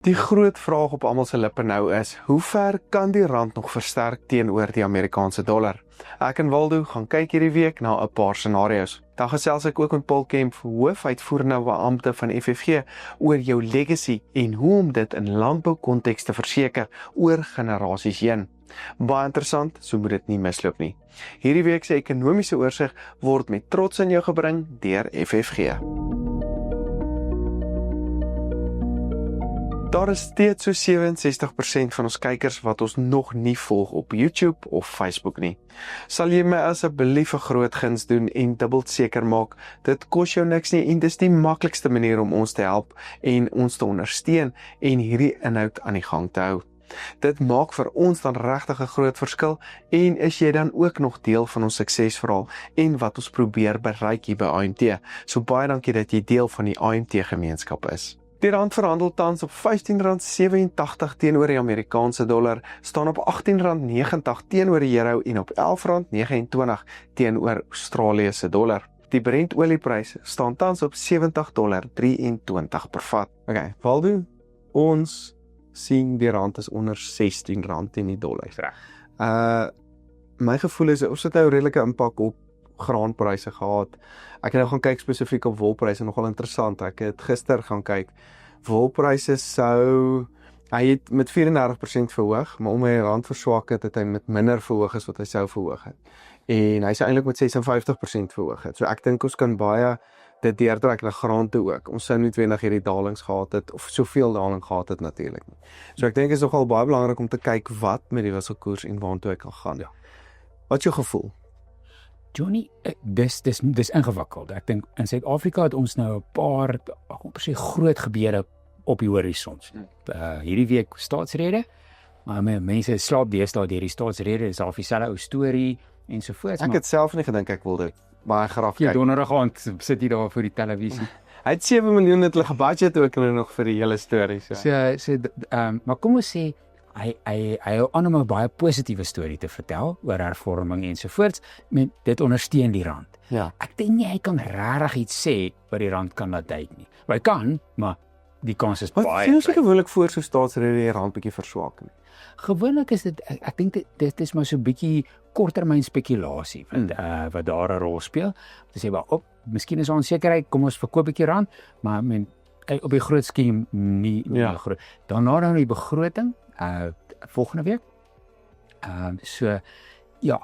Die groot vraag op almal se lippe nou is, hoe ver kan die rand nog versterk teenoor die Amerikaanse dollar? Ek en Waldo gaan kyk hierdie week na 'n paar scenario's. Dan gesels ek ook met Paul Kemp, hoofuitvoerende beampte van FFG, oor jou legacy en hoe om dit in landboukonteks te verseker oor generasies heen. Baie interessant, so moet dit nie misloop nie. Hierdie week se ekonomiese oorsig word met trots in jou gebring deur FFG. Daar is steeds so 67% van ons kykers wat ons nog nie volg op YouTube of Facebook nie. Sal jy my asseblief 'n groot guns doen en dubbel seker maak, dit kos jou niks nie en dis die maklikste manier om ons te help en ons te ondersteun en hierdie inhoud aan die gang te hou. Dit maak vir ons dan regtig 'n groot verskil en is jy dan ook nog deel van ons suksesverhaal en wat ons probeer bereik hier by AMT. So baie dankie dat jy deel van die AMT gemeenskap is. Die rand verhandel tans op R15.87 teenoor die Amerikaanse dollar, staan op R18.90 teenoor die euro en op R11.29 teenoor Australië se dollar. Die Brent olieprys staan tans op $70.23 per vat. Okay, Waldo, ons sien die rand is onder R16 teen die dollar. My gevoel is ons het nou 'n redelike impak op graanpryse gehad. Ek het nou gaan kyk spesifiek op wolpryse, nogal interessant. Ek het gister gaan kyk. Wolpryse hy het met 34% verhoog, maar om hy rand verswak het hy met minder verhoog as wat hy sou verhoog het. En hy sou eintlik met 56% verhoog het. So ek dink ons kan baie dit deurtrek na graan toe ook. Ons sou noodwendig hierdie dalings gehad het of soveel daling gehad het natuurlik nie. So ek dink is nogal baie belangrik om te kyk wat met die wisselkoers en waartoe hy kan gaan. Ja. Wat is jou gevoel? Johnny, dis ingewikkeld. Ek dink in Suid-Afrika het ons nou 'n paar groot gebeure op die horison. Hierdie week staatsrede, maar mense slaap deesdae deur die staatsrede, dis al dieselfde ou storie ensovoorts. Ek het self nie gedink ek wil dit baie graag kyk. Donderdag aand sit jy daar voor die televisie. Hy het 7 miljoen het hulle gebudget ook nog vir die hele storie. Maar kom ons sê hy hou aan om 'n baie positiewe storie te vertel oor hervorming ensovoorts, met dit ondersteun die rand. Ja. Ek dink nie hy kan regtig iets sê wat die rand kan laat duik nie. Hy kan, maar die kans is baie. Wat sien ons gewoonlik voor so staatsrede die rand bietjie verswak nie? Gewoonlik is dit, ek dink dit is maar so 'n bietjie korttermyn spekulasie wat daar 'n rol speel. Te sê maar miskien is daar onsekerheid, kom ons verkoop 'n bietjie rand, maar op die groot skiem nie groot. Daarna dan die begroting volgende week.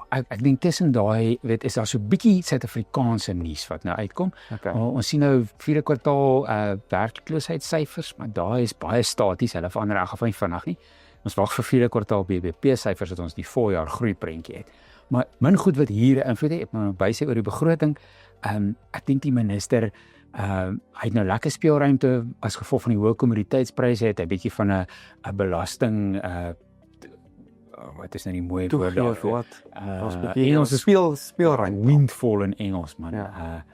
Ek dink tussen daai is daar so 'n bietjie Suid-Afrikaanse nuus wat nou uitkom. Okay. Ons sien nou 4de kwartaal werkloosheidssyfers, maar daai is baie staties, hulle verander in elk geval nie vinnig nie. Ons wag vir 4de kwartaal BBP syfers dat ons die voljaar groeiprentjie het. Maar min goed wat hier invloed het, ek moet bysê oor die begroting. Ek dink die minister hy het nou lekker speelruimte as gevolg van die hoë kommoditeitspryse, het hy 'n bietjie van 'n belasting wat is nou die mooi woord daarvoor? Ons speelruimte. Windfall in Engels, man.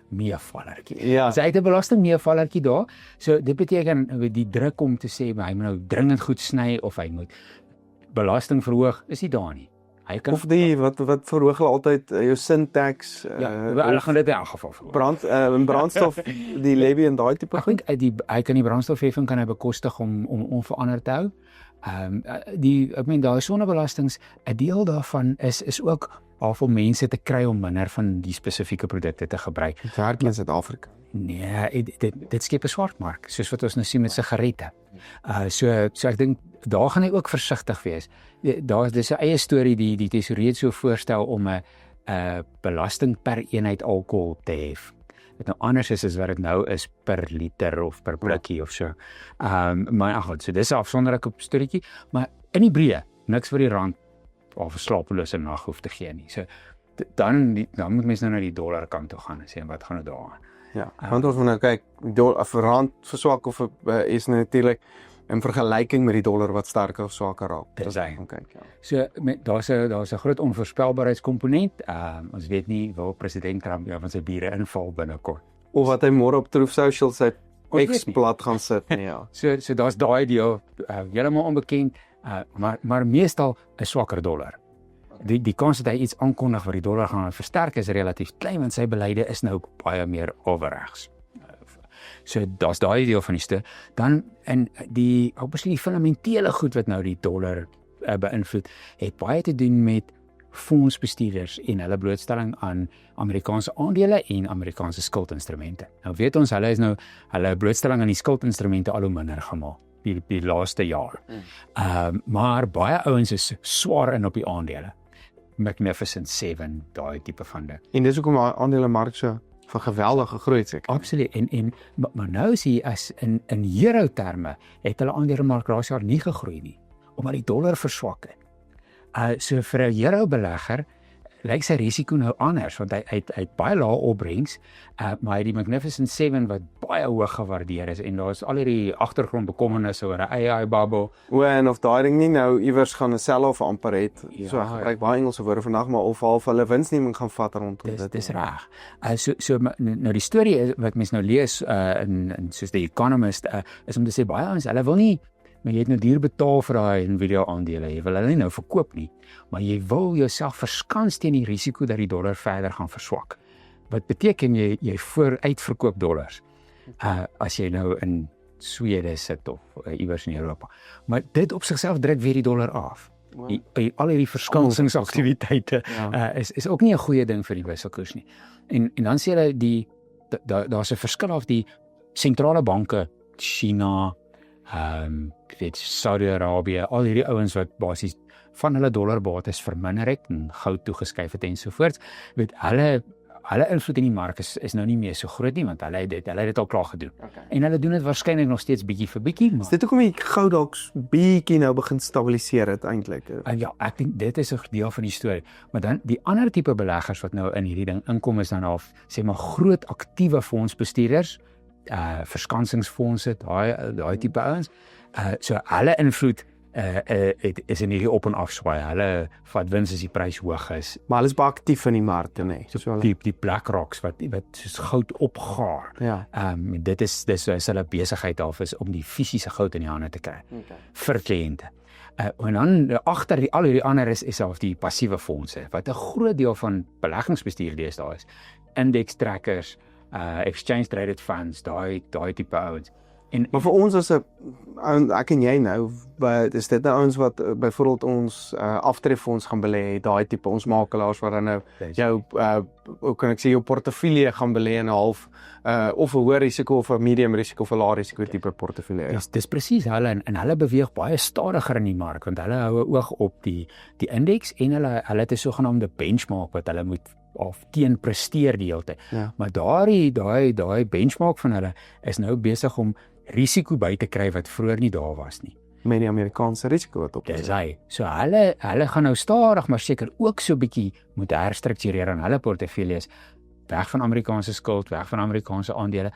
Meevallertjie. Ja. So hy het 'n belasting meevallertjie daar. So dit beteken die druk om te sê hy moet nou dringend goed sny of hy moet belasting verhoog, is nie daar nie. Hy kan Of wat verhoog hulle altyd jou syntax, hulle gaan dit in elk geval verhoog. Brandstof, die levy en daai tipe. Ek dink hy kan die brandstofheffing kan hy bekostig om onveranderd te hou. Daar is sonebelastings, 'n deel daarvan is ook om mense te kry om minder van die spesifieke produkte te gebruik. Werk in Suid-Afrika. Nee, dit skep 'n swartmark, soos wat ons nou sien met sigarette. So ek dink daar gaan hy ook versigtig wees. Dis 'n eie storie, die tesourier het so voorstel om 'n belasting per eenheid alkohol te hef. Dit nou anders is wat dit nou is per liter of per blikkie of so. Maar goed, so dis 'n afsonderlike storieetjie, maar in die breë niks vir die rand of 'n slapelose nag hoef te gee nie. So dan moet mense nou na die dollar kant toe gaan en sê wat gaan nou daar aan. Ja, want ons moet nou kyk, of rand verswak of is natuurlik in vergelyking met die dollar wat sterker of swakker raak. Dis hy. Kyk, ja. So daar's 'n groot onvoorspelbaarheidskomponent. Ons weet nie waar president Trump van sy bure inval binnekort. Of wat hy môre op Truth Social sy X-blad gaan sit nie, ja. So daar's daai deel heeltemal onbekend, maar meestal 'n swakker dollar. Die kans dat hy iets aankondig wat die dollar gaan versterk is relatief klein, want sy beleide is nou baie meer overregs. So daar's daai deel van die storie. Dan in die obviously die fundamentele goed wat nou die dollar beïnvloed, het baie te doen met fondsbestuurders en hulle blootstelling aan Amerikaanse aandele en Amerikaanse skuldinstrumente. Nou weet ons hulle is nou hulle blootstelling aan die skuldinstrumente al hoe minder gemaak die laaste jaar. Maar baie ouens is swaar in op die aandele. Magnificent 7, daai tipe van ding. En dis hoekom die aandelemark so van geweldige groei seker. Absoluut. Maar nou sien jy as in euro terme het hulle aandelemark laas jaar nie gegroei nie, omdat die dollar verswak het. So vir 'n euro belegger lyk sy risiko nou anders, want hy het baie lae opbrengs, maar hy het die Magnificent 7 wat baie hoog gewaardeer is, en daar is al hierdie agtergrondbekommernisse oor 'n AI bubble. En of daai ding nie nou iewers gaan 'n sell-off amper het, so ek gebruik baie Engelse woorde vandag, maar of half hulle winsneming gaan vat rondom dit. Dis reg. So nou die storie wat mense nou lees in soos The Economist is om te sê baie ons hulle wil nie, maar jy het nou duur betaal vir daai Nvidia aandele. Jy wil hulle nie nou verkoop nie, maar jy wil jouself verskans teen die risiko dat die dollar verder gaan verswak. Wat beteken jy uitverkoop dollars as jy nou in Swede sit of iewers in Europa. Maar dit op sigself druk weer die dollar af. Al hierdie verskansingsaktiwiteite is ook nie 'n goeie ding vir die wisselkoers nie. En dan sê hulle daar's 'n verskil of die sentrale banke, China, Saudi-Arabië, al hierdie ouens wat basies van hulle dollarbates verminder het en goud toegeskuif het ensovoorts, hulle invloed in die mark is nou nie meer so groot nie, want hulle het dit al klaar gedoen. Okay. En hulle doen dit waarskynlik nog steeds bietjie vir bietjie, maar dit hoekom die goud dalk bietjie nou begin stabiliseer het eintlik. Ja, ek dink dit is 'n deel van die storie. Maar dan die ander tipe beleggers wat nou in hierdie ding inkom is dan half sê maar groot aktiewe fondsbestuurders, verskansingsfondse, daai tipe ouens. So hulle invloed is in hierdie op en af swaai. Hulle vat wins as die prys hoog is. Maar hulle is baie aktief in die markte, nê. So die BlackRocks wat soos goud opgaar. Ja. Dit is hulle besigheid af is om die fisiese goud in die hande te kry vir kliënte. En dan agter al hierdie ander is self die passiewe fondse wat 'n groot deel van beleggingsbestuur deesdae is. Index trackers, exchange traded funds, daai tipe ouens. Maar vir ons as 'n ek en jy nou, is dit nou ons wat byvoorbeeld ons aftreffonds gaan belê, daai tipe ons makelaars wat dan nou jou hoe kan ek sê jou portefeulje gaan belê in 'n half of 'n hoë risiko of 'n medium risiko of 'n lae risiko tipe portefeulje. Dis presies hulle en hulle beweeg baie stadiger in die mark want hulle hou 'n oog op die indeks en hulle het 'n sogenaamde benchmark wat hulle moet of teen presteer die hele tyd. Ja. Maar daai benchmark van hulle is nou besig om risiko by te kry wat vroeër nie daar was nie. Met die Amerikaanse risiko wat op is. Dis hy. So hulle gaan nou stadig maar seker ook so bietjie moet herstruktureer aan hulle portefeuilles, weg van Amerikaanse skuld, weg van Amerikaanse aandele.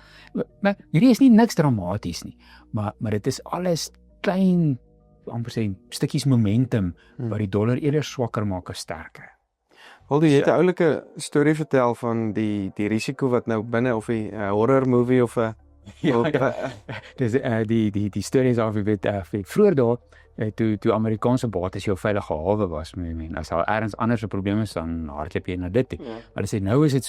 Maar hierdie is nie niks dramaties nie, maar dit is alles klein amper sê stukkies momentum wat die dollar eerder swakker maak as sterker. Jy het 'n oulike storie vertel van die risiko wat nou binne of 'n horror movie of 'n dis die stories of weet vroeër daar toe Amerikaanse bates jou veilige hawe was, as daar ergens anders 'n probleem is dan hardloop jy na dit toe. Hulle sê nou is dit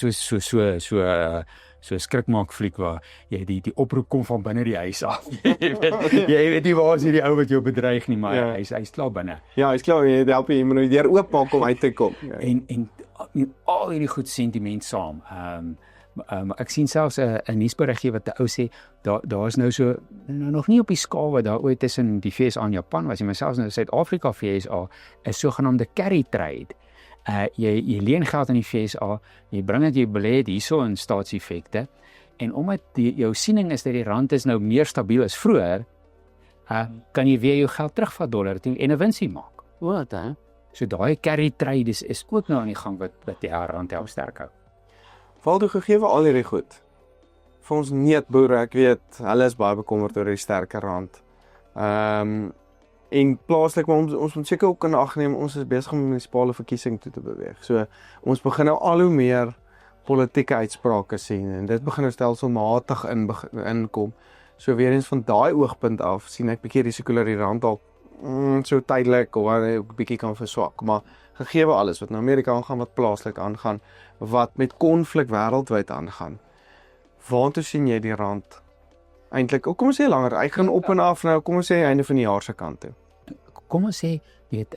so skrikmaak fliek waar jy die oproep kom van binne die huis af. jy weet nie waar is hierdie ou wat jou bedreig nie, maar hy's klaar binne. Ja, hy's klaar, jy help jy moet nou deur oopmaak om uit te kom. En al hierdie goed sentiment saam. Ek sien selfs 'n nuusberigie wat 'n ou sê daar is nou so nog nie op die skaal wat daar ooit tussen die VS en Japan was, maar selfs nou Suid-Afrika VSA is sogenaamde carry trade. Jy leen geld in die VSA, jy bring dit jy belê dit hierso in staatseffekte en omdat jou siening is dat die rand is nou meer stabiel as vroeër, kan jy weer jou geld terugvat dollar toe en 'n winsie maak. Wat hè? So daai carry trade is ook nou aan die gang wat die rand help sterk hou. Valdo gegee al hierdie goed. Vir ons neutboere, ek weet, hulle is baie bekommerd oor die sterker rand. En plaaslik, maar ons moet seker ook in ag neem, ons is besig om munisipale verkiesing toe te beweeg. So ons begin nou al hoe meer politieke uitsprake sien en dit begin nou stelselmatig inkom. So weer eens van daai oogpunt af sien ek bietjie risiko dat die rand dalk so tydelik of 'n bietjie kan verswak, maar gegee alles wat in Amerika aangaan, wat plaaslik aangaan, wat met konflik wêreldwyd aangaan. Waartoe sien jy die rand Eintlik, kom ons sê langer. Hy gaan op en af nou, kom ons sê einde van die jaar se kant toe. Kom ons sê, weet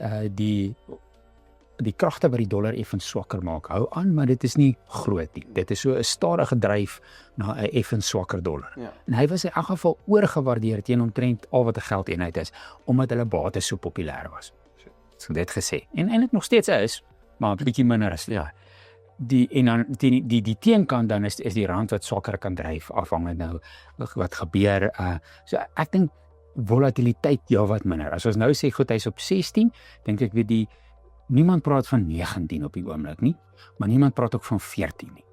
die kragte wat die dollar effens swakker maak, hou aan, maar dit is nie groot nie. Dit is so 'n stadige dryf na 'n effens swakker dollar. Ja. En hy was in elk geval oorgewaardeer teen omtrent al wat 'n geldeenheid is, omdat hulle bates so populêr was. So dit gesê. En eintlik nog steeds is, maar 'n bietjie minder as ja. En dan die teenkant dan is die rand wat swakker kan dryf afhangende nou wat gebeur. So ek dink volatiliteit wat minder. As ons nou sê goed, hy's op 16, dink ek weet niemand praat van 19 op die oomblik nie, maar niemand praat ook van 14 nie.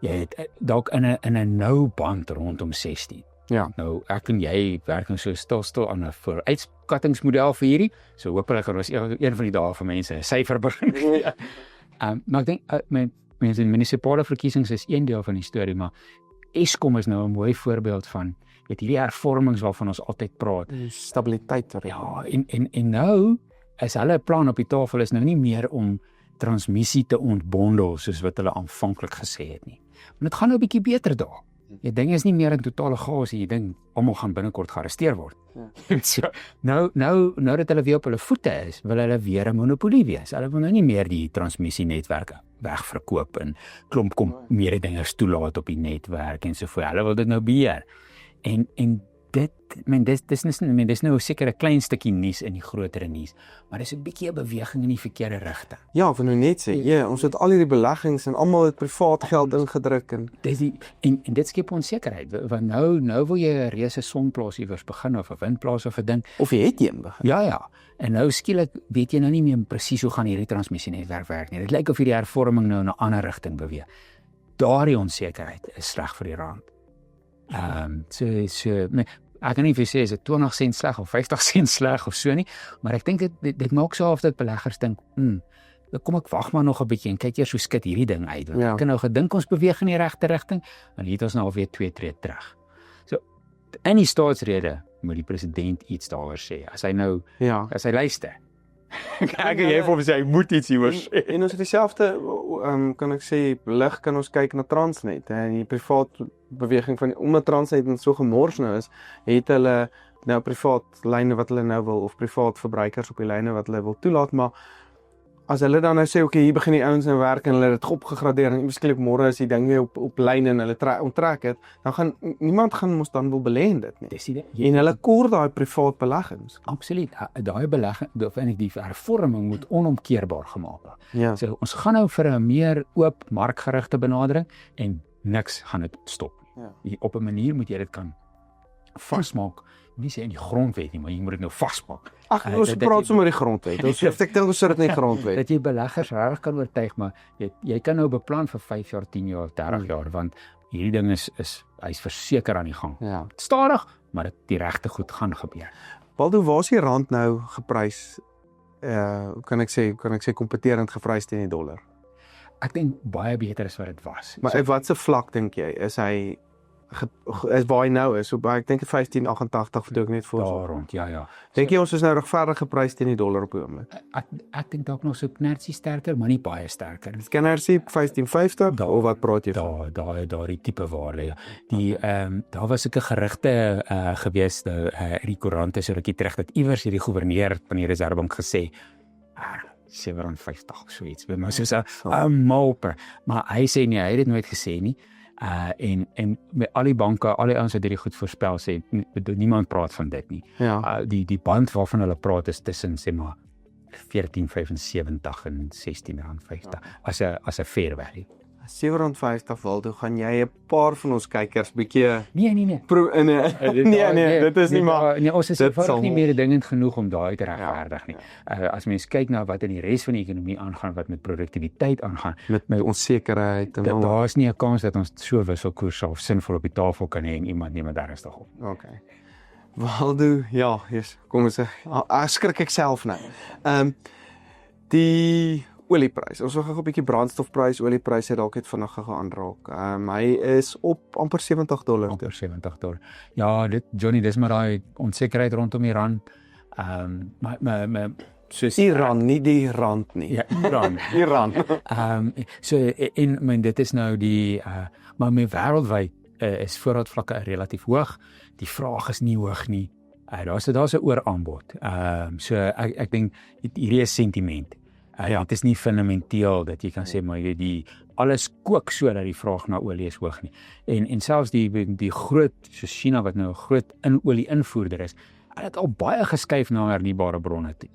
Jy het dalk in 'n nou band rondom 16. Ja. Nou ek en jy werk nou so stil aan 'n vooruitskattingsmodel vir hierdie. So hopelik gaan ons een van die dae vir mense 'n syfer begin gee. Maar ek dink mense in munisipale verkiesings is een deel van die storie, maar Eskom is nou 'n mooi voorbeeld van hierdie hervormings waarvan ons altyd praat. Stabiliteit. Ja, en nou is hulle plan op die tafel is nou nie meer om transmissie te ontbondel soos wat hulle aanvanklik gesê het nie. Maar dit gaan nou 'n bietjie beter daar. Jy dink is nie meer 'n totale chaos nie. Jy dink almal gaan binnekort gearresteer word. Ja. So, nou dat hulle weer op hulle voete is, wil hulle weer 'n monopolie wees. Hulle wil nou nie meer die transmissienetwerke wegverkoop en klomp mededingers toelaat op die netwerk en so voort. Hulle wil dit nou beheer. En dis nou seker 'n klein stukkie nuus in die groter nuus, maar dis 'n bietjie 'n beweging in die verkeerde rigting. Ja, ek wil nou net sê, ons het al hierdie beleggings en almal het privaat geld ingedruk en dit skep onsekerheid, want nou wil jy 'n reuse sonplaas iewers begin of 'n windplaas of 'n ding, of jy het een begin. Ja. En nou skielik weet jy nou nie meer presies hoe gaan hierdie transmissienetwerk werk nie. Dit lyk of hierdie hervorming nou in 'n ander rigting beweeg. Daardie onsekerheid is sleg vir die rand. Ek kan nie vir sê is dit 20 sent sleg of 50 sent sleg of so nie, maar ek dink dit maak so of dat beleggers dink, kom ek wag maar nog 'n bietjie en kyk eers hoe skit hierdie ding uit. Want ek het nou gedink ons beweeg in die regte rigting, en hier het ons nou alweer 2 tree terug. So in die staatsrede moet die president iets daaroor sê. As hy luister. Ek en jy vir hom sê hy moet iets hieroor sê. En ons het dieselfde kan ek sê lig kan ons kyk na Transnet en die privaat beweging van omdat Transnet so gemors nou is, het hulle nou privaat lyne wat hulle nou wil of privaat verbruikers op die lyne wat hulle wil toelaat, maar as hulle dan nou sê hier begin die ouens nou werk en hulle het dit opgegradeer en miskien môre is die ding weer op lyn en hulle onttrek dit, dan gaan niemand mos dan wil belê in dit nie. Dis die en hulle kort daai privaat beleggings. Absoluut. Daai belegging, die hervorming moet onomkeerbaar gemaak word. Ja. So ons gaan nou vir 'n meer oop markgerigte benadering en niks gaan dit stop. Ja. Op 'n manier moet jy dit kan vasmaak. Nie sê in die grondwet nie, maar jy moet dit nou vasmaak. Ons praat sommer die grondwet. Ek dink ons sit dit in die grondwet. Dat jy beleggers regtig kan oortuig, maar jy kan nou beplan vir 5 jaar, 10 jaar, 30 jaar, want hierdie ding hy's verseker aan die gang. Ja. Stadig, maar die regte goed gaan gebeur. Waldo, waar is die rand nou geprys? Kan ek sê kompeterend geprys teen die dollar? Ek dink baie beter as wat dit was. Maar op watse vlak dink jy? Is hy waar hy nou is, so ek dink 15.88 verdoek net voor daar rond, ja. Dink jy ons is nou regverdig geprys teen die dollar op die oomblik? Ek dink dalk nog so knertjie sterker, maar nie baie sterker. Knertjie 15.50 of wat praat jy van? Daai tipe waarde. Daar was sulke gerugte gewees die koerante so rukkie terug dat iewers hierdie goewerneur van die Reservebank gesê R7.50 so iets, maar soos 'n malper. Maar hy sê nie, hy het dit nooit gesê nie. En met al die banke, al die ouens wat hierdie goed voorspel sê, niemand praat van dit nie. Ja. Die band waarvan hulle praat is tussen sê maar R14.75 en R16.50 as 'n fair value. R7.50 Waldo, gaan jy 'n paar van ons kykers bietjie Nee. Nee, dit is nie maar ons is eenvoudig nie meer dingend genoeg om daai te regverdig nie. As mens kyk na wat in die res van die ekonomie aangaan, wat met produktiwiteit aangaan, met onsekerheid en daar is nie 'n kans dat ons so wisselkoers sal sinvol op die tafel kan hê en iemand neem dit ernstig op. Okay. Waldo, ja, kom ons skrik ek self nou. Die olieprys. Ons gaan gou 'n bietjie brandstofprys, olieprys het dalk net vinnig gaan aanraak. Hy is op amper $70. Amper $70. Ja, Johnny, dis maar daai onsekerheid rondom Iran. Maar soos Iran, nie die rand nie. Ja, Iran. Iran. Dit is nou die maar wêreldwyd is voorraadvlakke relatief hoog die vraag is nie hoog nie. Daar's 'n ooraanbod. So ek dink hierdie is sentiment. Dit is nie fundamenteel dat jy kan sê maar jy die alles kook sodat die vraag na olie is hoog nie. En selfs die groot so China wat nou 'n groot olie invoerder is, hulle het al baie geskuif na hernubare bronne toe.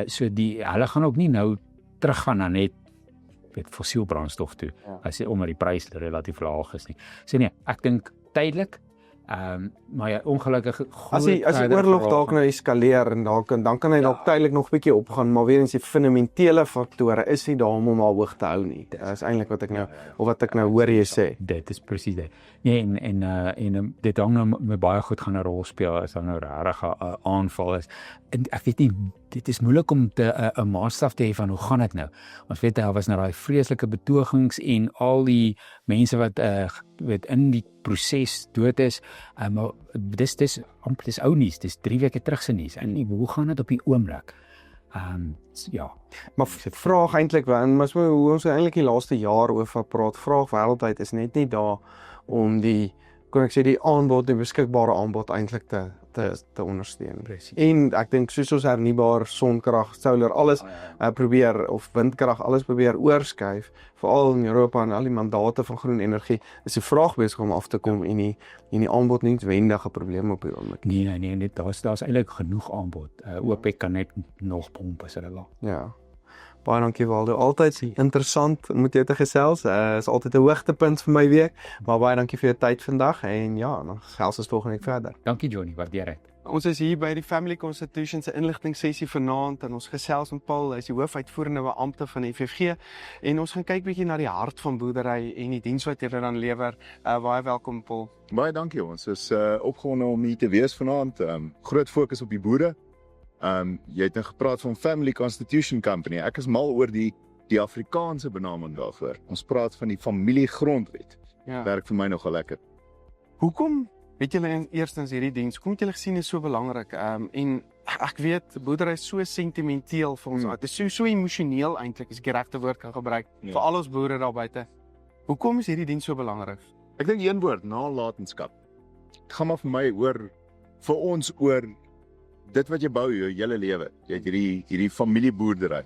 So hulle gaan ook nie nou teruggaan na net fossiel brandstof toe, omdat die prys relatief laag is nie. So nee, ek dink tydelik, maar ja, ongelukkig as die oorlog dalk nou eskaleer en dan kan hy dalk tydelik nog 'n bietjie opgaan, maar weer eens die fundamentele faktore is nie daar om hom al hoog te hou nie. Dit is eintlik wat ek nou hoor jy sê. Dit is presies dit. Nee, en dit hang nou met baie goed gaan 'n rol speel as dan nou regtig 'n aanval is. En ek weet nie, dit is moeilik om 'n maatstaf te hê van hoe gaan dit nou. Ons weet daar was nou daai vreeslike betogings en al die mense wat in die proses dood is, maar dis ou nuus, dis 3 weke terug se nuus. En hoe gaan dit op die oomblik? Ja. Maar vraag eintlik hoe ons eintlik die laaste jaar oor praat, vraag wêreldwyd is net nie daar om die aanbod, die beskikbare aanbod eintlik te ondersteun. Precies. En ek dink soos ons hernubaar, sonkrag, solar, alles probeer, of windkrag, alles probeer oorskuif, veral in Europa en al die mandate van groen energie, is die vraag besig om af te kom en die aanbod nie noodwendige probleme op die oomblik. Nee, daar's eintlik genoeg aanbod. OPEC kan net nog pomp as hulle wil. Ja. Baie dankie Waldo, altyd interessant om met jou te gesels, is altyd 'n hoogtepunt vir my week, maar baie dankie vir jou tyd vandag, en ja, dan gesels ons volgende week verder. Dankie Johnny, waardeer dit. Ons is hier by die Family Constitution se inligtingsessie vanaand, en ons gesels met Paul, hy is die hoofuitvoerende beampte van die FFG, en ons gaan kyk bietjie na die hart van boerdery en die diens wat jy dan lewer. Baie welkom Paul. Baie dankie, ons is opgewonde om hier te wees vanaand, groot fokus op die boere. Jy het nou gepraat van Family Constitution Company. Ek is mal oor die Afrikaanse benaming daarvoor. Ons praat van die familiegrondwet. Ja. Werk vir my nogal lekker. Hoekom het julle eerstens hierdie diens, hoekom het julle gesien is so belangrik? En ek weet, boerdery is so sentimenteel vir ons. Dit is so emosioneel eintlik, as ek die regte woord kan gebruik, vir al ons boere daar buite. Hoekom is hierdie diens so belangrik? Ek dink een woord, nalatenskap. Dit gaan maar vir my vir ons oor dit wat jy bou jou hele lewe. Jy het hierdie familieboerdery.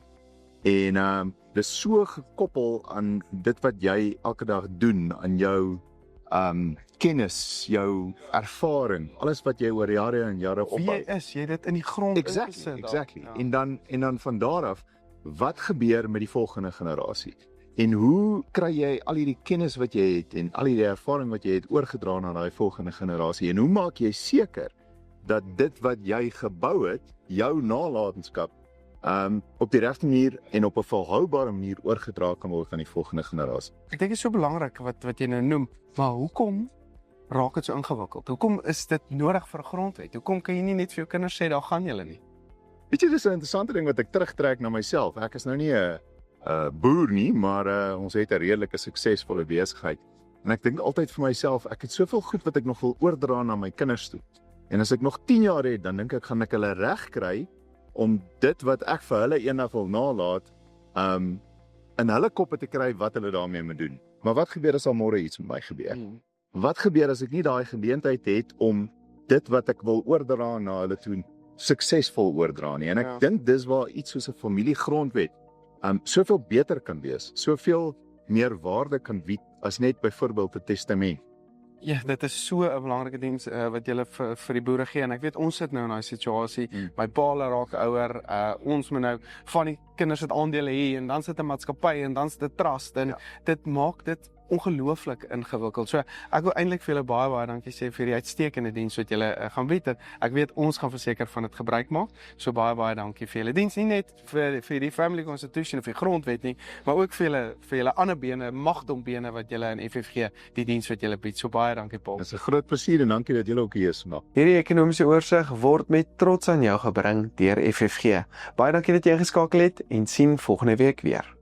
En dis so gekoppel aan dit wat jy elke dag doen, aan jou kennis, jou ervaring, alles wat jy oor jare en jare opbou. Wie jy is, jy het dit in die grond Exactly. Ja. En dan van daar af, wat gebeur met die volgende generasie? En hoe kry jy al hierdie kennis wat jy het en al hierdie ervaring wat jy het oorgedra na daai volgende generasie? En hoe maak jy seker dat dit wat jy gebou het, jou nalatenskap, op die regte manier en op 'n volhoubare manier oorgedra kan word aan die volgende generasie? Ek dink dit is so belangrik wat jy nou noem, maar hoekom raak dit so ingewikkeld? Hoekom is dit nodig vir 'n grondwet? Hoekom kan jy nie net vir jou kinders sê, daar gaan julle nie? Weet jy, dis 'n interessante ding wat ek terugtrek na myself. Ek is nou nie 'n boer nie, maar ons het 'n redelike suksesvolle besigheid. En ek dink altyd vir myself, ek het soveel goed wat ek nog wil oordra na my kinders toe. En as ek nog 10 jaar het, dan dink ek gaan ek hulle reg kry om dit wat ek vir hulle eendag wil nalaat, in hulle koppe te kry wat hulle daarmee moet doen. Maar wat gebeur as al môre iets met my gebeur? Wat gebeur as ek nie daai geleentheid het om dit wat ek wil oordra na hulle toe suksesvol oordra nie? En ek dink dis waar iets soos 'n familiegrondwet soveel beter kan wees, soveel meer waarde kan bied as net byvoorbeeld 'n testament. Ja, dit is so 'n belangrike diens wat julle vir die boere gee, en ek weet ons sit nou in daai situasie, my pa raak ouer, ons moet nou van die kinders het aandele hê, en dan sit 'n maatskappy en dan sit 'n trust, en dit maak dit ongelooflik ingewikkeld. So ek wil eintlik vir julle baie dankie sê vir die uitstekende diens wat julle gaan bied. Ek weet ons gaan verseker van dit gebruik maak. So baie dankie vir julle diens, nie net vir die Family Constitution of die grondwet nie, maar ook vir julle ander bene, magdombene wat julle in FFG, die diens wat julle bied. So baie dankie Paul. Dit is 'n groot plesier en dankie dat julle ook hier is vandag. Hierdie ekonomiese oorsig word met trots aan jou gebring deur FFG. Baie dankie dat jy ingeskakel het, en sien volgende week weer.